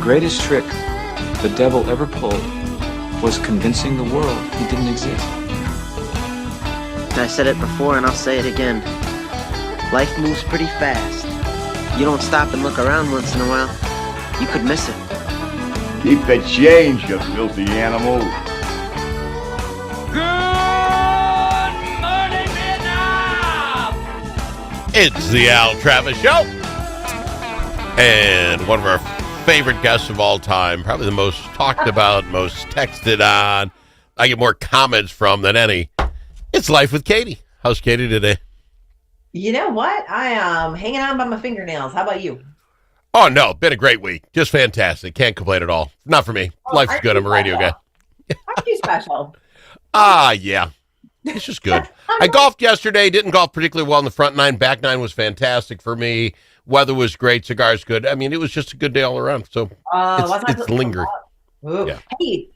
greatest trick the devil ever pulled was convincing the world he didn't exist. I said it before and I'll say it again. Life moves pretty fast. You don't stop and look around once in a while, you could miss it. Keep the change, you filthy animal. Good morning, Vietnam! It's the Al Travis Show. And one of our favorite guests of all time, probably the most talked about, most texted on. I get more comments from than any. It's Life with Katie. How's Katie today? You know what? I am hanging on by my fingernails. How about you? Oh, no. Been a great week. Just fantastic. Can't complain at all. Not for me. Life's good. I'm a radio guy. Aren't you special? Yeah. It's just good. I golfed yesterday. Didn't golf particularly well in the front nine. Back nine was fantastic for me. Weather was great. Cigars good. I mean, it was just a good day all around. So it's lingering. Yeah. Hey,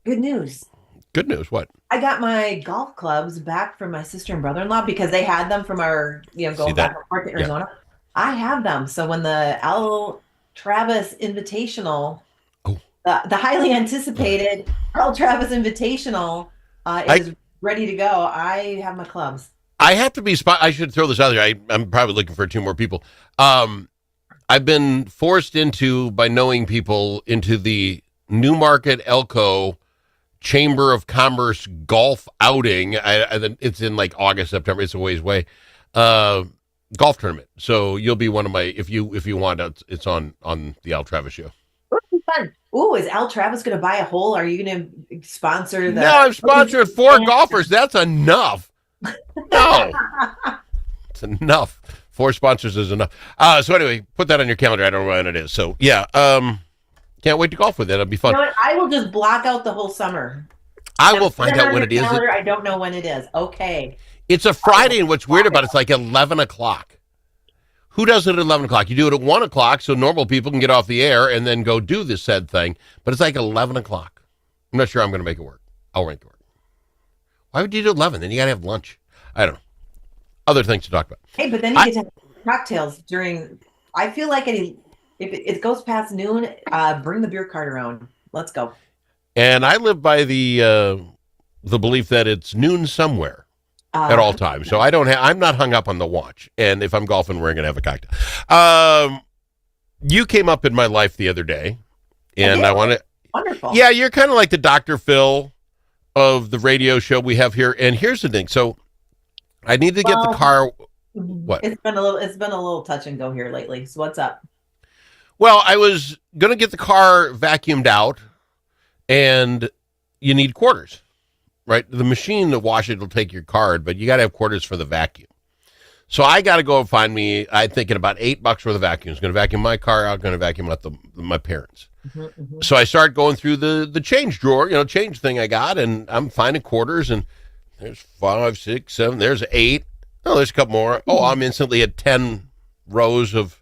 good news. Good news. What? I got my golf clubs back from my sister and brother-in-law because they had them from our, going back and forth to Arizona. Yeah. I have them. So when the Al Travis Invitational, the highly anticipated Al Travis Invitational is ready to go, I have my clubs. I have to be I should throw this out there. I'm probably looking for two more people. I've been forced into, by knowing people, into the Newmarket Elko Chamber of Commerce golf outing. It's in like August, September. It's a ways away. Golf tournament. So you'll be one of my, if you want, it's on the Al Travis Show. Fun. Ooh, is Al Travis going to buy a hole? Are you going to sponsor the? No, I've sponsored 4 golfers. That's enough. No, it's enough. 4 sponsors is enough. So anyway, put that on your calendar. I don't know when it is. So yeah, can't wait to golf with it. It'll be fun. You know what? I will just block out the whole summer. I will find out when it is. I don't know when it is. Okay. It's a Friday, and what's weird about it's like 11 o'clock. Who does it at 11 o'clock? You do it at 1 o'clock so normal people can get off the air and then go do this said thing. But it's like 11 o'clock. I'm not sure I'm going to make it work. I'll make it work. Why would you do 11? Then you got to have lunch. I don't know. Other things to talk about. Hey, but then you get to have cocktails during. I feel like if it goes past noon, bring the beer cart around. Let's go. And I live by the belief that it's noon somewhere at all times. So I'm not hung up on the watch. And if I'm golfing, we're going to have a cocktail. You came up in my life the other day, and I want to. Wonderful. Yeah, you're kind of like the Dr. Phil of the radio show we have here. And here's the thing. So I need to get the car. What? It's been a little touch and go here lately. So what's up? Well, I was going to get the car vacuumed out, and you need quarters, right? The machine to wash it will take your card, but you got to have quarters for the vacuum. So I got to go and find me, I'm thinking about $8 worth of vacuums. Going to vacuum my car out, going to vacuum out my parents. Mm-hmm. So I start going through the change drawer, change thing I got, and I'm finding quarters, and there's 5, 6, 7, there's 8. Oh, there's a couple more. Oh, I'm instantly at 10 rows of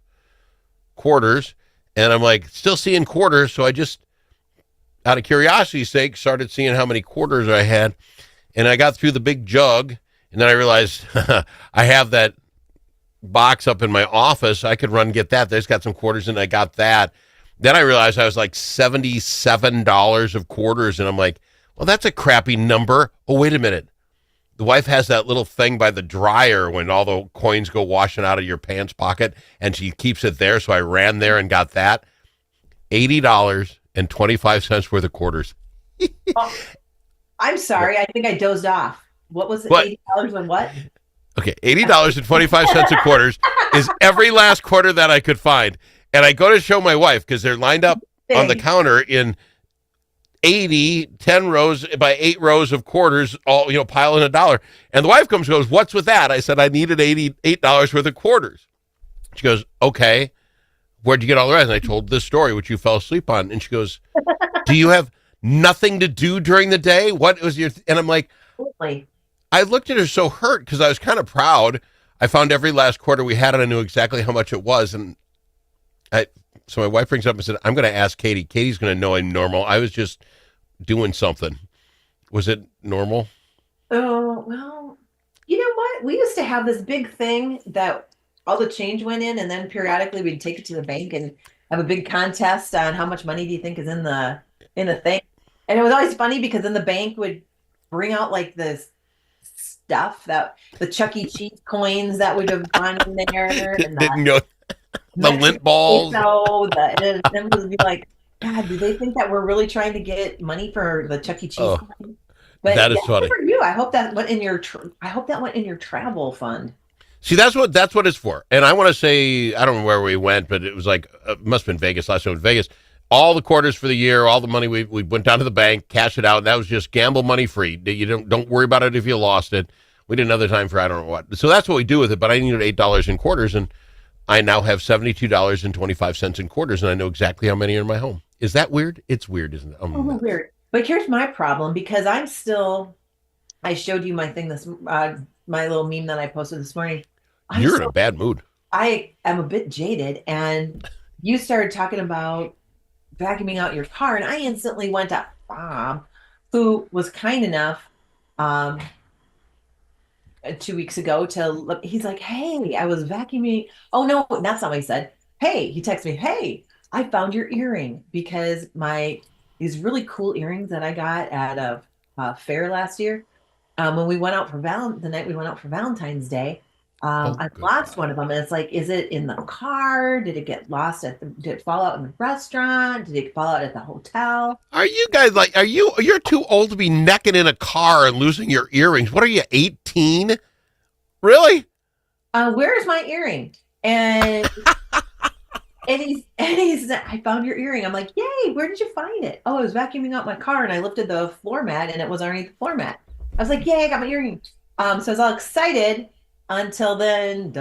quarters, and I'm like, still seeing quarters, so I just, out of curiosity's sake, started seeing how many quarters I had, and I got through the big jug, and then I realized I have that box up in my office. I could run and get that. There's got some quarters, and I got that. Then I realized I was like $77 of quarters, and I'm like, well, that's a crappy number. Oh, wait a minute. The wife has that little thing by the dryer when all the coins go washing out of your pants pocket, and she keeps it there, so I ran there and got that. $80.25 worth of quarters. I'm sorry. I think I dozed off. What was it? $80 and what? Okay, $80.25 of quarters is every last quarter that I could find. And I go to show my wife because they're lined up on the counter in 10 rows by 8 rows of quarters, all, piling $1. And the wife comes and goes, what's with that? I said, I needed $88 worth of quarters. She goes, okay, where'd you get all the rest? And I told this story, which you fell asleep on. And she goes, do you have nothing to do during the day? What was your, and I'm like, I looked at her so hurt because I was kind of proud. I found every last quarter we had and I knew exactly how much it was. And so my wife brings up and said, I'm going to ask Katie. Katie's going to know I'm normal. I was just doing something. Was it normal? Oh, well, you know what? We used to have this big thing that all the change went in, and then periodically we'd take it to the bank, and have a big contest on how much money do you think is in the thing. And it was always funny because then the bank would bring out like this stuff that the Chuck E. Cheese coins that would have gone in there, and Didn't know the lint balls. So and it would be like, God, do they think that we're really trying to get money for the Chuck E. Cheese coin? But that is yeah, funny. For you, I hope that went in your. I hope that went in your travel fund. See, that's what it's for. And I want to say, I don't know where we went, but it was like must have been Vegas. Last time in Vegas, all the quarters for the year, all the money we went down to the bank, cash it out, and that was just gamble money free. You don't worry about it if you lost it. We did another time for I don't know what. So that's what we do with it. But I needed $8 in quarters, and I now have $72.25 in quarters, and I know exactly how many are in my home. Is that weird? It's weird, isn't it? Weird. But here's my problem, because I'm still. I showed you my thing my little meme that I posted this morning. You're in a bad mood. I am a bit jaded, and you started talking about vacuuming out your car, and I instantly went to Bob, who was kind enough 2 weeks ago he's like, hey, I was vacuuming. Oh no, that's not what he said. Hey, he texted me, hey, I found your earring, because these really cool earrings that I got at a fair last year. When we went out for the night we went out for Valentine's Day, I lost one of them, and it's like, is it in the car? Did it get lost did it fall out in the restaurant? Did it fall out at the hotel? Are you guys you're too old to be necking in a car and losing your earrings? What are you, 18? Really? Where's my earring? And and he's I found your earring. I'm like, yay, where did you find it? Oh, I was vacuuming out my car, and I lifted the floor mat, and it was underneath the floor mat. I was like, yay, I got my earring. So I was all excited until then,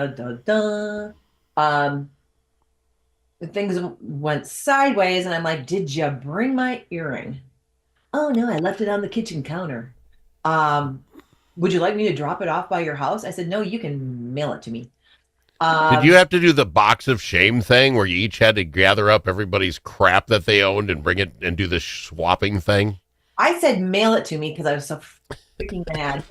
things went sideways, and I'm like, did you bring my earring? Oh no, I left it on the kitchen counter. Would you like me to drop it off by your house? I said, no, you can mail it to me. Did you have to do the box of shame thing where you each had to gather up everybody's crap that they owned and bring it and do the swapping thing? I said mail it to me because I was so freaking mad.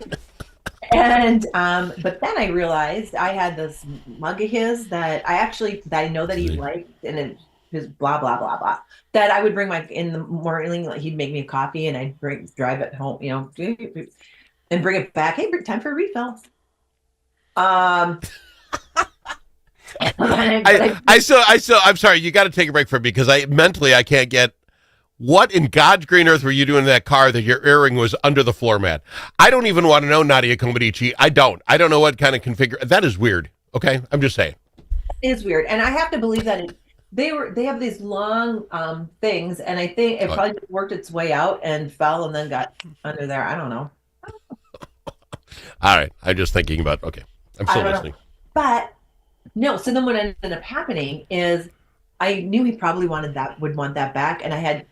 And but then I realized I had this mug of his that I know that he liked, and it his blah blah blah blah, that I would bring in the morning, like he'd make me a coffee, and I'd drive it home, and bring it back. Hey, time for a refill. I'm sorry, you got to take a break from me, because I can't get. What in God's green earth were you doing in that car that your earring was under the floor mat? I don't even want to know, Nadia Comaneci. I don't know what kind of that is weird. Okay, I'm just saying. It is weird, and I have to believe that they have these long things, and I think it probably just worked its way out and fell and then got under there. I don't know. All right, I'm just thinking about. Okay, I'm still listening. But no. So then what ended up happening is I knew he probably would want that back, and I had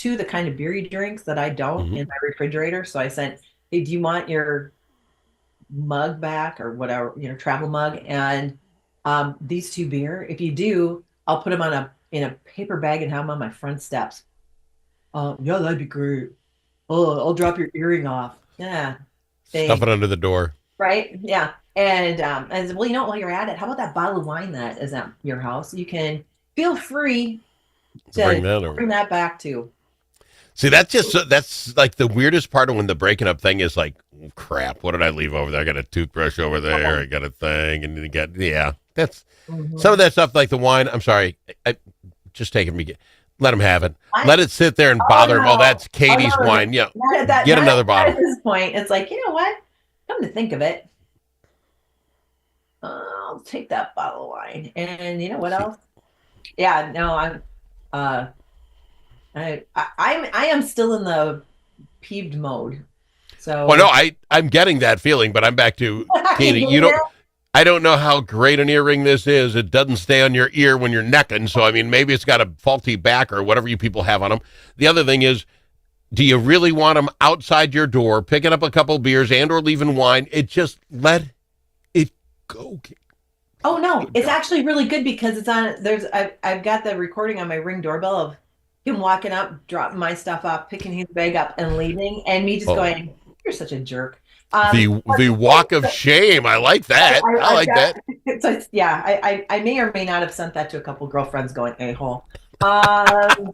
the kind of beery drinks that I don't in my refrigerator. So I said, hey, do you want your mug back, or whatever, travel mug? And these 2 beer, if you do, I'll put them in a paper bag and have them on my front steps. Yeah, that'd be great. Oh, I'll drop your earring off. Yeah. Stuff it under the door. Right. Yeah. And I said, well, while you're at it, how about that bottle of wine that is at your house? You can feel free to bring that back too. See, that's like the weirdest part of when the breaking up thing is like, oh, crap, what did I leave over there? I got a toothbrush over there. I got a thing. And you that's some of that stuff, like the wine. I'm sorry. Just take it. Let him have it. Let it sit there and bother him. Oh, that's Katie's wine. Yeah. Get another bottle. At this point, it's like, you know what? Come to think of it, I'll take that bottle of wine. And you know what else? Yeah, no, I am still in the peeved mode. So well, no, I'm getting that feeling, but I'm back to Katie. I don't know how great an earring this is. It doesn't stay on your ear when you're necking. So I mean, maybe it's got a faulty back or whatever you people have on them. The other thing is, do you really want them outside your door, picking up a couple beers and/or leaving wine? Just let it go. Oh no, it's actually really good, because it's on. I've got the recording on my Ring doorbell of him walking up, dropping my stuff off, picking his bag up, and leaving, and me just going, "You're such a jerk." The walk of shame. I like that. I like that. Yeah, I may or may not have sent that to a couple girlfriends going a-hole. Um,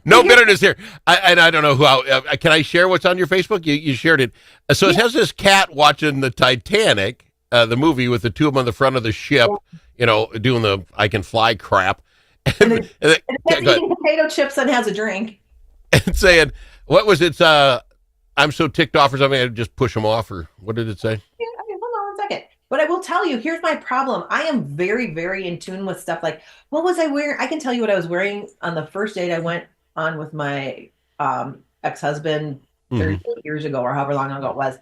No bitterness here. I don't know can I share what's on your Facebook? You shared it. So it has this cat watching the Titanic, the movie with the two of them on the front of the ship, doing the I can fly crap. and it's eating potato chips and has a drink. And saying, what was it? I'm so ticked off or something. I just push them off, or what did it say? Yeah, okay, hold on 1 second. But I will tell you, here's my problem. I am very, very in tune with stuff like, what was I wearing? I can tell you what I was wearing on the first date I went on with my ex-husband 30 years ago, or however long ago it was.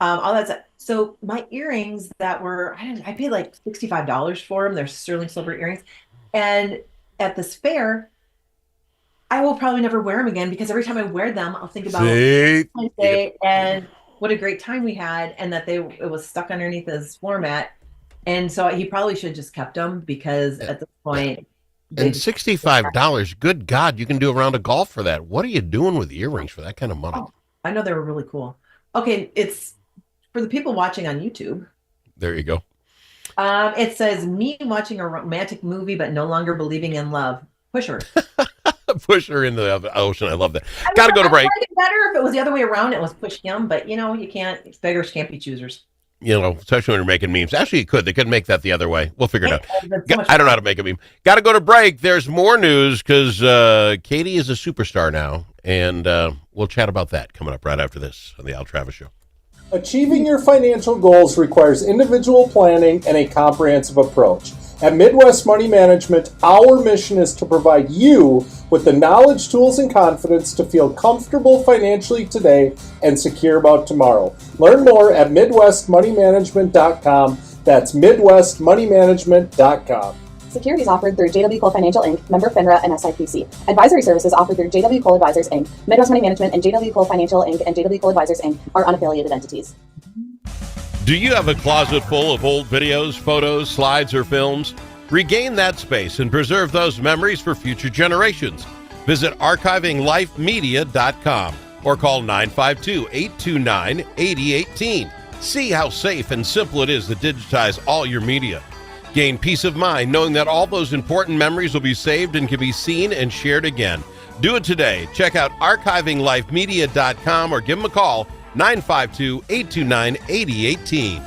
All that stuff. So my earrings that were, I paid like $65 for them. They're sterling silver earrings. And at this fair, I will probably never wear them again because every time I wear them, I'll think about my day and what a great time we had, and that it was stuck underneath his floor mat. And so he probably should have just kept them because at this point. And $65, good God, you can do a round of golf for that. What are you doing with earrings for that kind of money? Oh, I know they were really cool. Okay, it's for the people watching on YouTube. There you go. It says, me watching a romantic movie but no longer believing in love. Push her. Push her in the ocean. I love that. Got to go to break. I'd like it better if it was the other way around. It was push him, but you can't. Beggars can't be choosers. Especially when you're making memes. Actually, you could. They could make that the other way. We'll figure it out. So I don't know how to make a meme. Got to go to break. There's more news because Katie is a superstar now, and we'll chat about that coming up right after this on the Al Travis Show. Achieving your financial goals requires individual planning and a comprehensive approach. At Midwest Money Management, our mission is to provide you with the knowledge, tools, and confidence to feel comfortable financially today and secure about tomorrow. Learn more at MidwestMoneyManagement.com. That's MidwestMoneyManagement.com. Securities offered through JW Cole Financial Inc., member FINRA and SIPC. Advisory services offered through JW Cole Advisors Inc. Midwest Money Management and JW Cole Financial Inc. and JW Cole Advisors Inc. are unaffiliated entities. Do you have a closet full of old videos, photos, slides, or films? Regain that space and preserve those memories for future generations. Visit archivinglifemedia.com or call 952-829-8018. See how safe and simple it is to digitize all your media. Gain peace of mind knowing that all those important memories will be saved and can be seen and shared again. Do it today. Check out archivinglifemedia.com or give them a call, 952-829-8018.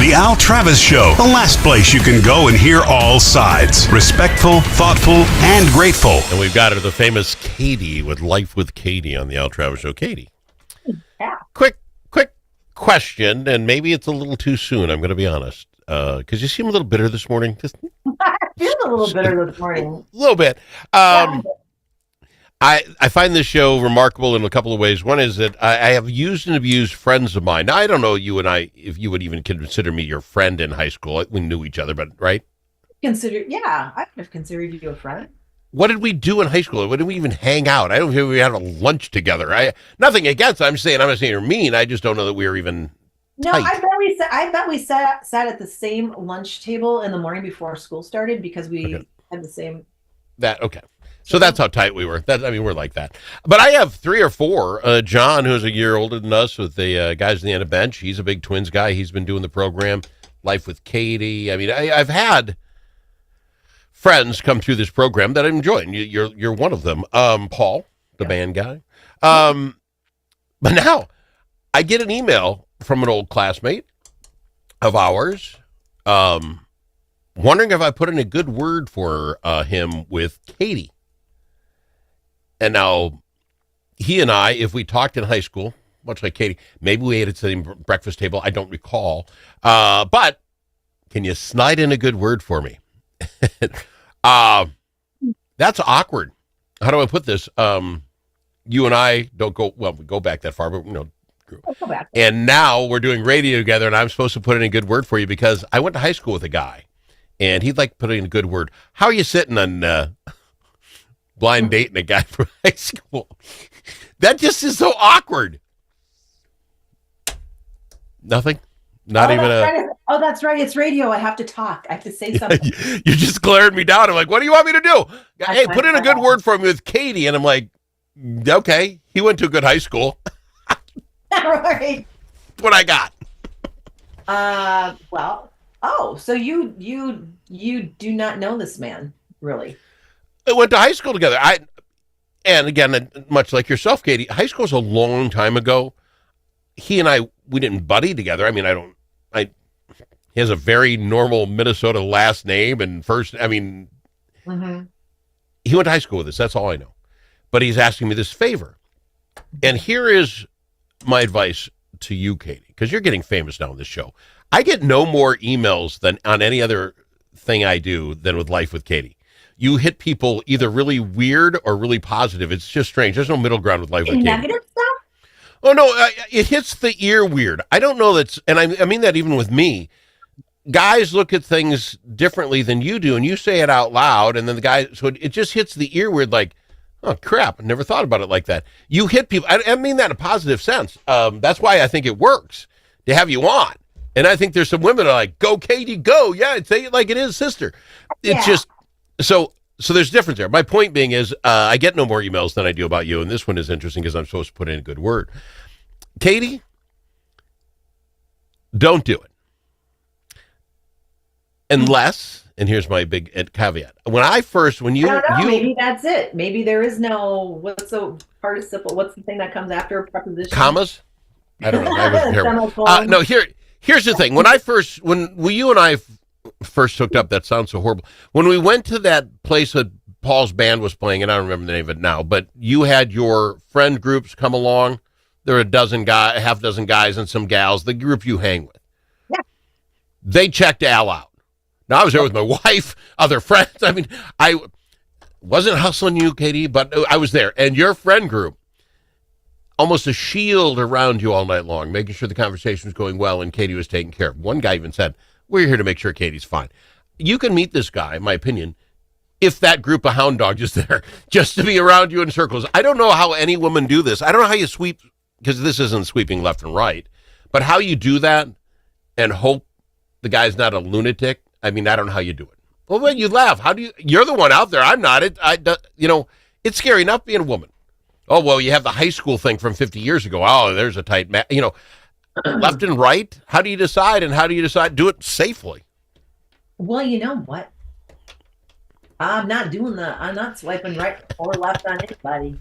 The Al Travis Show, the last place you can go and hear all sides. Respectful, thoughtful, and grateful. And we've got her, the famous Katie, with Life with Katie on the Al Travis Show. Katie. Yeah. Quick question, and maybe it's a little too soon, I'm going to be honest. Because you seem a little bitter this morning. Just I feel a little bitter this morning. a little bit. I find this show remarkable in a couple of ways. One is that I have used and abused friends of mine. Now, I don't know you and I, if you would even consider me your friend in high school. We knew each other, but right? I would have considered you a friend. What did we do in high school? What did we even hang out? I don't think we had a lunch together. Nothing against it. I'm not saying you're mean. I just don't know that we were even tight. I bet we sat at the same lunch table in the morning before school started because we had the same. Okay. So that's how tight we were. We're like that. But I have 3 or 4. John, who's a year older than us, with the guys in the end of bench. He's a big Twins guy. He's been doing the program. Life with Katie. I've had friends come through this program that I'm enjoying. You're one of them. Paul, the band guy. But now I get an email from an old classmate of ours, wondering if I put in a good word for him with Katie. And now he and I, if we talked in high school, much like Katie, maybe we ate at the same breakfast table. I don't recall. But can you slide in a good word for me? That's awkward. How do I put this? You and I don't go, well, we go back that far, but Let's go back. And now we're doing radio together, and I'm supposed to put in a good word for you because I went to high school with a guy, and he'd like put in a good word. How are you sitting on blind dating a guy from high school? That just is so awkward. Nothing? Not even a... Right. Oh, that's right. It's radio. I have to talk. I have to say something. You just glared me down. I'm like, what do you want me to do? Hey, put in a good word for me with Katie. And I'm like, okay. He went to a good high school. Right. What I got. So you do not know this man, really? I went to high school together. And again, much like yourself, Katie, high school was a long time ago. He and I, we didn't buddy together. He has a very normal Minnesota last name and first, He went to high school with us. That's all I know. But he's asking me this favor. And here is my advice to you, Katie, because you're getting famous now on this show. I get no more emails than on any other thing I do than with Life with Katie. You hit people either really weird or really positive. It's just strange. There's no middle ground with Life with Katie. Negative stuff? Oh, no, it hits the ear weird. I don't know that's, and I mean that even with me. Guys look at things differently than you do, and you say it out loud, and then the guy, so it just hits the ear weird like, oh, crap, I never thought about it like that. You hit people. I mean that in a positive sense. That's why I think it works to have you on. And I think there's some women that are like, go, Katie, go. Yeah, say it like it is, sister. It's just, so there's difference there. My point being is I get no more emails than I do about you, and this one is interesting because I'm supposed to put in a good word. Katie, don't do it. Unless, and here's my big caveat. Maybe that's it. Maybe there is no, what's the participle? What's the thing that comes after a preposition? Commas? I don't know. I wasn't here. No, here's the thing. When you and I first hooked up, that sounds so horrible. When we went to that place that Paul's band was playing, and I don't remember the name of it now, but you had your friend groups come along. There were a half dozen guys and some gals, the group you hang with. Yeah. They checked Al out. Now, I was there with my wife, other friends. I wasn't hustling you, Katie, but I was there. And your friend group, almost a shield around you all night long, making sure the conversation was going well and Katie was taken care of. One guy even said, we're here to make sure Katie's fine. You can meet this guy, in my opinion, if that group of hound dogs is there, just to be around you in circles. I don't know how any woman do this. I don't know how you sweep, because this isn't sweeping left and right, but how you do that and hope the guy's not a lunatic. I don't know how you do it. Well, when you laugh, you're the one out there. I'm not. It's scary enough being a woman. Oh, well, you have the high school thing from 50 years ago. Oh, there's a tight left and right. How do you decide? And how do you decide? Do it safely. Well, you know what? I'm not swiping right or left on anybody.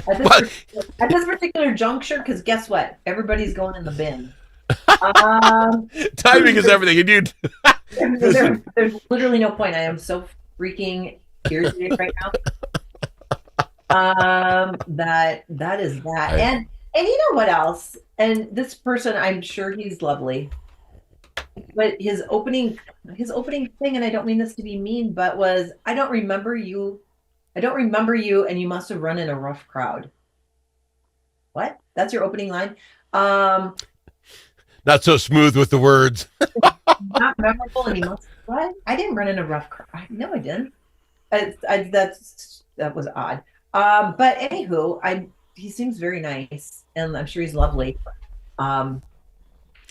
At this particular juncture, because guess what? Everybody's going in the bin. Timing is everything. And you, there's literally no point. I am so freaking irritated right now. That is that. And you know what else? And this person, I'm sure he's lovely. But his opening thing, and I don't mean this to be mean, but was, I don't remember you, and you must have run in a rough crowd. What? That's your opening line? not so smooth with the words. Not memorable, and you must, what? I didn't run in a rough crowd. No, I didn't. That was odd. But anywho, he seems very nice, and I'm sure he's lovely. But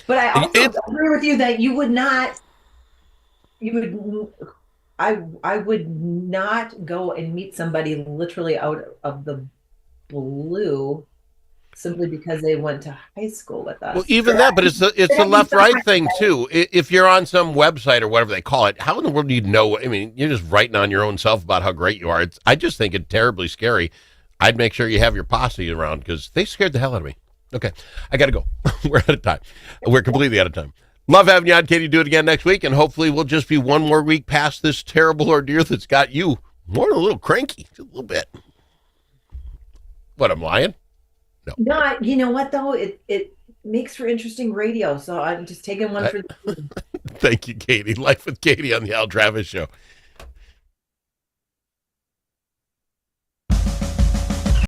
I also agree with you that I would not go and meet somebody literally out of the blue simply because they went to high school with us. Well, even that, but it's the left-right thing too. If you're on some website or whatever they call it, how in the world do you know? I mean, you're just writing on your own self about how great you are. I just think it's terribly scary. I'd make sure you have your posse around because they scared the hell out of me. Okay, I got to go. We're out of time. We're completely out of time. Love having you on, Katie. Do it again next week, and hopefully we'll just be one more week past this terrible ordeal that's got you more than a little cranky, just a little bit. What, I'm lying? No, you know what though? It makes for interesting radio, so I'm just taking one for the Thank you, Katie. Life with Katie on the Al Travis Show.